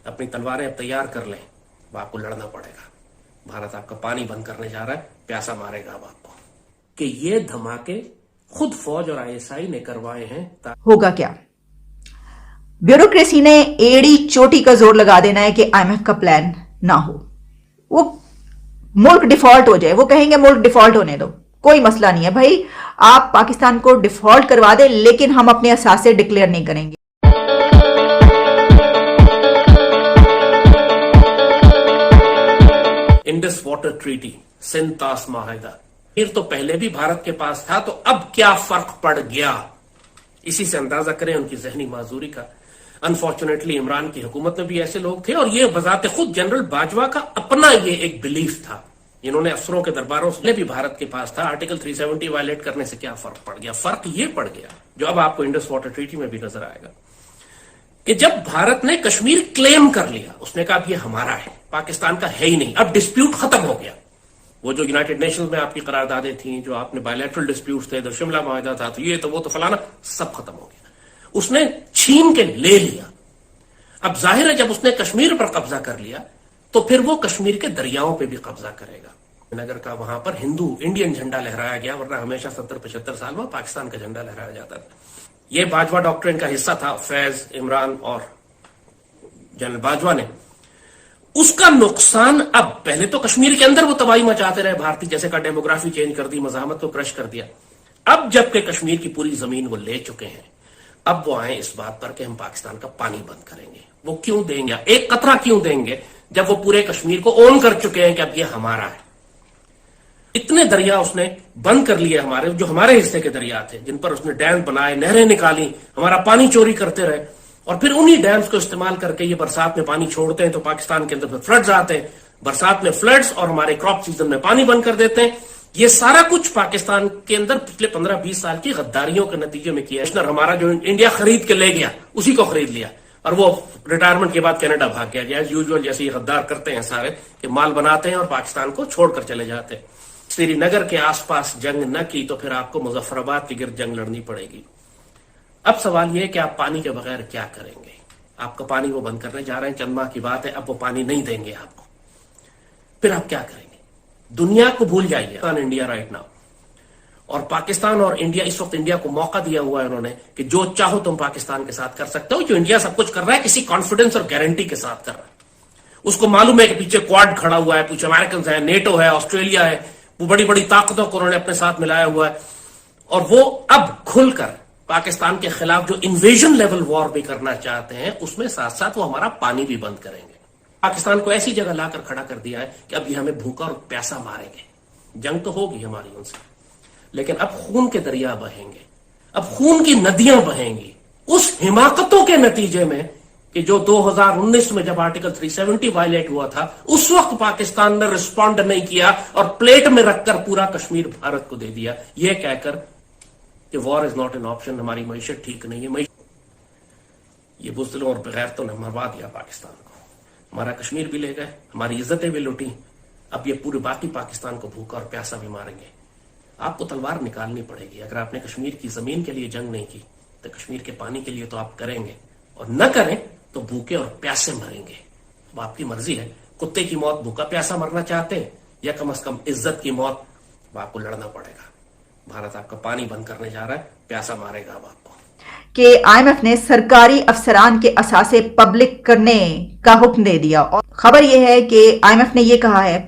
अपनी तलवारें अब तैयार कर लें, अब आपको लड़ना पड़ेगा। भारत आपका पानी बंद करने जा रहा है, प्यासा मारेगा अब आपको। कि ये धमाके खुद फौज और आईएसआई ने करवाए हैं। होगा क्या? ब्यूरोक्रेसी ने एड़ी चोटी का जोर लगा देना है कि आईएमएफ का प्लान ना हो, वो मुल्क डिफॉल्ट हो जाए। वो कहेंगे मुल्क डिफॉल्ट होने दो, कोई मसला नहीं है भाई, आप पाकिस्तान को डिफॉल्ट करवा दे, लेकिन हम अपने असासे डिक्लेयर नहीं करेंगे। इंडस वाटर ट्रीटी, सिंतास माहिदा, फिर तो पहले भी भारत के पास था, तो अब क्या फर्क पड़ गया? इसी से अंदाजा करें उनकी जहनी माजूरी का। अनफॉर्चुनेटली इमरान की हुकूमत में भी ऐसे लोग थे, और ये बजाते खुद जनरल बाजवा का अपना ये एक बिलीफ था। इन्होंने अफसरों के दरबारों से भी भारत के पास था। आर्टिकल 370 वायलेट करने से क्या फर्क पड़ गया? फर्क ये पड़ गया जो अब आपको इंडस वाटर ट्रीटी में भी नजर आएगा, कि जब भारत ने कश्मीर क्लेम कर लिया, उसने कहा अब ये हमारा है, पाकिस्तान का है ही नहीं, अब डिस्प्यूट खत्म हो गया। वो जो यूनाइटेड नेशंस में आपकी करारदादें थी, जो आपने बायलैटरल डिस्प्यूट्स थे, जो शिमला माहिदा था, तो ये तो वो तो फलाना, सब खत्म हो गया। उसने छीन के ले लिया। अब जाहिर है जब उसने कश्मीर पर कब्जा कर लिया, तो फिर वो कश्मीर के दरियाओं पे भी कब्जा करेगा। नगर का वहां पर हिंदू इंडियन झंडा लहराया गया, वरना हमेशा 70-75 साल में पाकिस्तान का झंडा लहराया जाता था। ये बाजवा डॉक्ट्रिन का हिस्सा था। फैज, इमरान और जनरल बाजवा ने उसका नुकसान, अब पहले तो कश्मीर के अंदर वो तबाही मचाते रहे भारतीय, जैसे का डेमोग्राफी चेंज कर दी, मज़ाहमत को क्रश कर दिया। अब जबकि कश्मीर की पूरी जमीन वो ले चुके हैं, अब वो आए इस बात पर कि हम पाकिस्तान का पानी बंद करेंगे। वो क्यों देंगे? एक कतरा क्यों देंगे जब वो पूरे कश्मीर को ओन कर चुके हैं कि अब ये हमारा है। इतने दरिया उसने बंद कर लिए हमारे, जो हमारे हिस्से के दरिया थे, जिन पर उसने डैम बनाए, नहरें निकाली, हमारा पानी चोरी करते रहे, और फिर उन्हीं डैम्स को इस्तेमाल करके ये बरसात में पानी छोड़ते हैं, तो पाकिस्तान के अंदर फिर फ्लड्स आते हैं। बरसात में फ्लड्स और हमारे क्रॉप सीजन में पानी बंद कर देते हैं। ये सारा कुछ पाकिस्तान के अंदर पिछले 15-20 साल की गद्दारियों के नतीजे में किया। हमारा जो इंडिया खरीद के ले गया, उसी को खरीद लिया, और वो रिटायरमेंट के बाद कनाडा भाग गया, एज यूजुअल, जैसे ये गद्दार करते हैं सारे, कि माल बनाते हैं और पाकिस्तान को छोड़कर चले जाते हैं। श्रीनगर के आसपास जंग न की तो फिर आपको मुजफ्फराबाद के गिर्द जंग लड़नी पड़ेगी। अब सवाल यह है कि आप पानी के बगैर क्या करेंगे? आपका पानी वो बंद करने जा रहे हैं, चंद माह की बात है, अब वो पानी नहीं देंगे आपको, फिर आप क्या करेंगे? दुनिया को भूल जाइए, इंडिया राइट नाउ, और पाकिस्तान और इंडिया इस वक्त, इंडिया को मौका दिया हुआ है उन्होंने कि जो चाहो तुम पाकिस्तान के साथ कर सकते हो। जो इंडिया सब कुछ कर रहा है किसी कॉन्फिडेंस और गारंटी के साथ कर रहा है। उसको मालूम है कि पीछे क्वाड खड़ा हुआ है, पीछे अमेरिकन है, नेटो है, ऑस्ट्रेलिया है, वो बड़ी बड़ी ताकतों को उन्होंने अपने साथ मिलाया हुआ है, और वो अब खुलकर पाकिस्तान के खिलाफ जो इन्वेजन लेवल वॉर भी करना चाहते हैं, उसमें साथ साथ वो हमारा पानी भी बंद करेंगे। पाकिस्तान को ऐसी जगह लाकर खड़ा कर दिया है कि अब ये हमें भूखा और प्यासा मारेंगे। जंग तो होगी हमारी उनसे, लेकिन अब खून के दरिया बहेंगे, अब खून की नदियां बहेंगी, उस हिमाकतों के नतीजे में कि जो 2019 में जब आर्टिकल 370 वायलेट हुआ था, उस वक्त पाकिस्तान ने रिस्पॉन्ड नहीं किया और प्लेट में रखकर पूरा कश्मीर भारत को दे दिया, यह कहकर कि war is not an option, हमारी मईशत ठीक नहीं है। ये बुज़दिलों और बेगैरतों ने मरवा दिया पाकिस्तान को, हमारा कश्मीर भी ले गए, हमारी इज्जतें भी लुटी, अब ये पूरे बाकी पाकिस्तान को भूखा और प्यासा भी मारेंगे। आपको तलवार निकालनी पड़ेगी। अगर आपने कश्मीर की जमीन के लिए जंग नहीं की, तो कश्मीर के पानी के लिए तो आप करेंगे, और न करें तो भूखे और प्यासे मरेंगे। अब आपकी मर्जी है, कुत्ते की मौत भूखा प्यासा मरना चाहते हैं, या कम से कम इज्जत की मौत, अब आपको लड़ना पड़ेगा। भारत आपका पानी बंद करने जा रहा है, प्यासा मारेगा अब आपको। कि आईएमएफ ने सरकारी अफसरान के असासे पब्लिक करने का हुक्म दे दिया, और खबर यह है कि आईएमएफ ने यह कहा है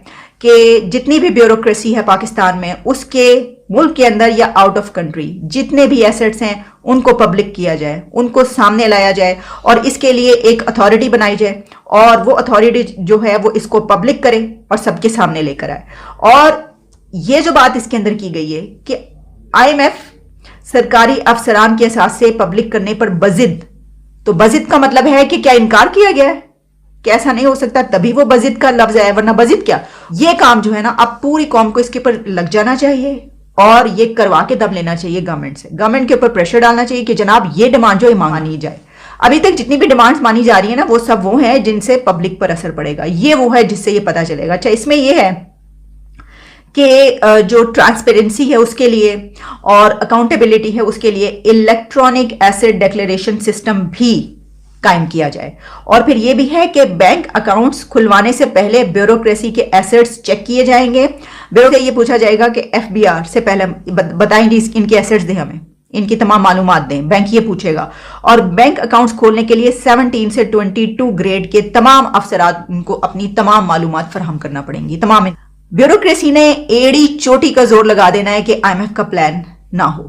कि जितनी भी ब्यूरोक्रेसी है पाकिस्तान में, उसके मुल्क के अंदर या आउट ऑफ कंट्री जितने भी एसेट्स हैं उनको पब्लिक किया जाए, उनको सामने लाया जाए, और इसके लिए एक अथॉरिटी बनाई जाए, और वो अथॉरिटी जो है वो इसको पब्लिक करे और सबके सामने लेकर आए। और ये जो बात इसके अंदर की गई है कि आईएमएफ सरकारी अफसरान के साथ से पब्लिक करने पर बजिद, तो बजिद का मतलब है कि क्या इनकार किया गया है? कि ऐसा नहीं हो सकता, तभी वो बजिद का लफ्ज है, वरना बजिद क्या? ये काम जो है ना, अब पूरी कौम को इसके ऊपर लग जाना चाहिए और ये करवा के दम लेना चाहिए गवर्नमेंट से। गवर्नमेंट के ऊपर प्रेशर डालना चाहिए कि जनाब ये डिमांड जो है मानी जाए। अभी तक जितनी भी डिमांड्स मानी जा रही है ना, वो सब वो हैं जिनसे पब्लिक पर असर पड़ेगा, ये वो है जिससे ये पता चलेगा। अच्छा, इसमें ये है कि जो ट्रांसपेरेंसी है उसके लिए और अकाउंटेबिलिटी है उसके लिए इलेक्ट्रॉनिक एसेट डिक्लेरेशन सिस्टम भी कायम किया जाए। और फिर ये भी है कि बैंक अकाउंट्स खुलवाने से पहले ब्यूरोक्रेसी के एसेट्स चेक किए जाएंगे। ब्यूरो से ये पूछा जाएगा कि एफबीआर से पहले बताएं इनके एसेट्स दें, हमें इनकी तमाम मालूमात दें, बैंक ये पूछेगा। और बैंक अकाउंट्स खोलने के लिए 17 से 22 ग्रेड के तमाम अफसरात को अपनी तमाम मालूमात फराहम करना पड़ेंगी। तमाम ब्यूरोक्रेसी ने एड़ी चोटी का जोर लगा देना है कि आईएमएफ का प्लान ना हो,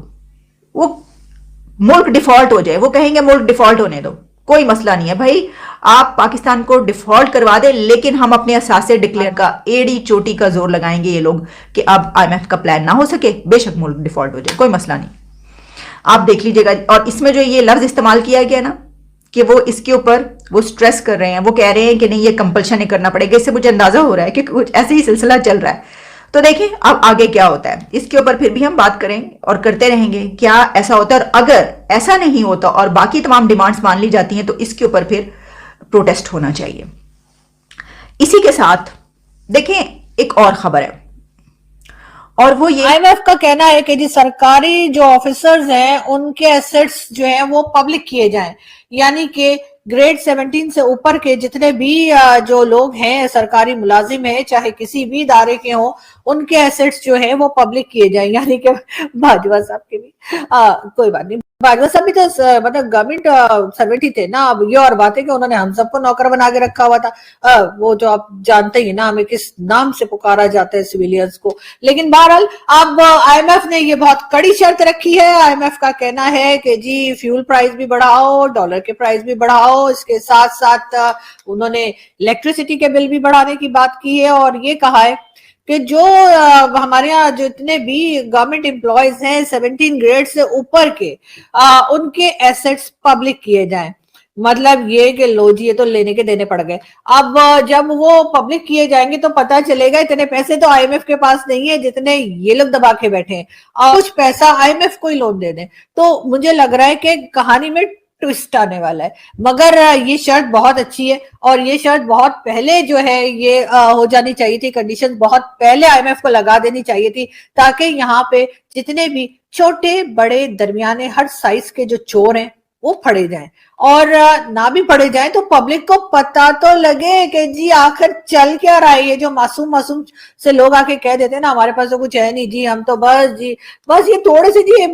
वो मुल्क डिफॉल्ट हो जाए। वो कहेंगे मुल्क डिफॉल्ट होने दो, कोई मसला नहीं है भाई, आप पाकिस्तान को डिफॉल्ट करवा दे, लेकिन हम अपने असासे डिक्लेयर का एड़ी चोटी का जोर लगाएंगे ये लोग कि अब आईएमएफ का प्लान ना हो सके, बेशक मुल्क डिफॉल्ट हो जाए, कोई मसला नहीं, आप देख लीजिएगा। और इसमें जो ये लफ्ज इस्तेमाल किया गया ना कि वो इसके ऊपर वो स्ट्रेस कर रहे हैं, वो कह रहे हैं कि नहीं ये कंपल्शन ही करना पड़ेगा, इससे मुझे अंदाजा हो रहा है कि कुछ ऐसे ही सिलसिला चल रहा है। तो देखें अब आगे क्या होता है, इसके ऊपर फिर भी हम बात करेंगे और करते रहेंगे क्या ऐसा होता है। और अगर ऐसा नहीं होता और बाकी तमाम डिमांड्स मान ली जाती हैं तो इसके ऊपर फिर प्रोटेस्ट होना चाहिए। इसी के साथ देखें एक और खबर है, और वो ये आईएमएफ का कहना है कि जी सरकारी जो ऑफिसर्स हैं उनके एसेट्स जो हैं वो पब्लिक किए जाएं, यानी कि ग्रेड 17 से ऊपर के जितने भी जो लोग हैं सरकारी मुलाजिम हैं चाहे किसी भी इदारे के हों, उनके एसेट्स जो हैं वो पब्लिक किए जाएं। यानी कि बाजवा साहब के भी कोई बात नहीं, बाजवा साहब भी तो मतलब गवर्नमेंट सर्वेंट ही थे ना। अब ये और बात है कि उन्होंने हम सबको नौकर बना के रखा हुआ था। वो जो आप जानते ही ना हमें किस नाम से पुकारा जाता है सिविलियंस को। लेकिन बहरहाल अब आईएमएफ ने ये बहुत कड़ी शर्त रखी है। आईएमएफ का कहना है कि जी फ्यूल प्राइस भी बढ़ाओ, डॉलर के प्राइस भी बढ़ाओ, इसके साथ साथ उन्होंने इलेक्ट्रिसिटी के बिल भी बढ़ाने की बात की है। और ये कहा है कि जो हमारे यहाँ जितने भी गवर्नमेंट एम्प्लॉयज हैं 17 ग्रेड से ऊपर के उनके एसेट्स पब्लिक किए जाएं। मतलब ये कि लो जी ये तो लेने के देने पड़ गए। अब जब वो पब्लिक किए जाएंगे तो पता चलेगा इतने पैसे तो आईएमएफ के पास नहीं है जितने ये लोग दबा के बैठे हैं, और कुछ पैसा आईएमएफ को ही लोन दे दें। तो मुझे लग रहा है कि कहानी में ट्विस्ट आने वाला है। मगर ये शर्त बहुत अच्छी है और ये शर्त बहुत पहले जो है ये हो जानी चाहिए थी, कंडीशन बहुत पहले आईएमएफ को लगा देनी चाहिए थी, ताकि यहाँ पे जितने भी छोटे बड़े दरमियाने हर साइज के जो चोर हैं वो फड़े जाएं, और ना भी पड़े जाएं तो पब्लिक को पता तो लगे कि जी आखिर चल क्या रहा है। ये जो मासूम से लोग आके कह देते हैं ना हमारे पास तो कुछ है नहीं जी, हम तो बस ये थोड़े से जी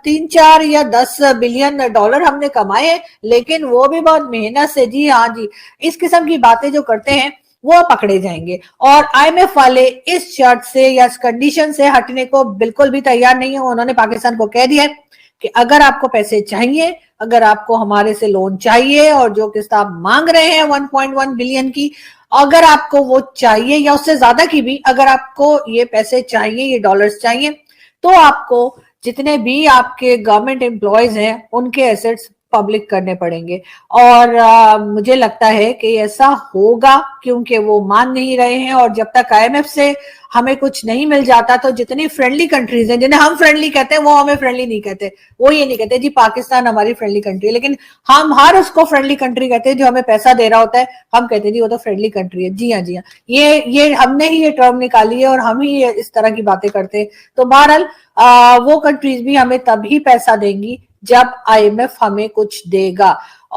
3-4 या 10 बिलियन डॉलर हमने कमाए हैं, लेकिन वो भी बहुत मेहनत से जी, हाँ जी, इस किस्म की बातें जो करते हैं वो पकड़े जाएंगे। और आईएमएफ वाले इस शर्त से या इस कंडीशन से हटने को बिल्कुल भी तैयार नहीं है। उन्होंने पाकिस्तान को कह दिया है कि अगर आपको पैसे चाहिए, अगर आपको हमारे से लोन चाहिए और जो किस्त आप मांग रहे हैं 1.1 बिलियन की, अगर आपको वो चाहिए या उससे ज्यादा की भी, अगर आपको ये पैसे चाहिए, ये डॉलर्स चाहिए, तो आपको जितने भी आपके गवर्नमेंट एम्प्लॉयज हैं उनके एसेट्स पब्लिक करने पड़ेंगे। और मुझे लगता है कि ऐसा होगा क्योंकि वो मान नहीं रहे हैं। और जब तक आईएमएफ से हमें कुछ नहीं मिल जाता तो जितनी फ्रेंडली कंट्रीज हैं जिन्हें हम फ्रेंडली कहते हैं वो हमें फ्रेंडली नहीं कहते। वो ये नहीं कहते जी पाकिस्तान हमारी फ्रेंडली कंट्री है, लेकिन हम हर उसको फ्रेंडली कंट्री कहते हैं जो हमें पैसा दे रहा होता है। हम कहते हैं जी वो तो फ्रेंडली कंट्री है। जी हाँ, जी हाँ, ये हमने ही ये टर्म निकाली है और हम ही इस तरह की बातें करते हैं। तो बहरहाल वो कंट्रीज भी हमें तभी पैसा देंगी जब आईएमएफ हमें कुछ देगा।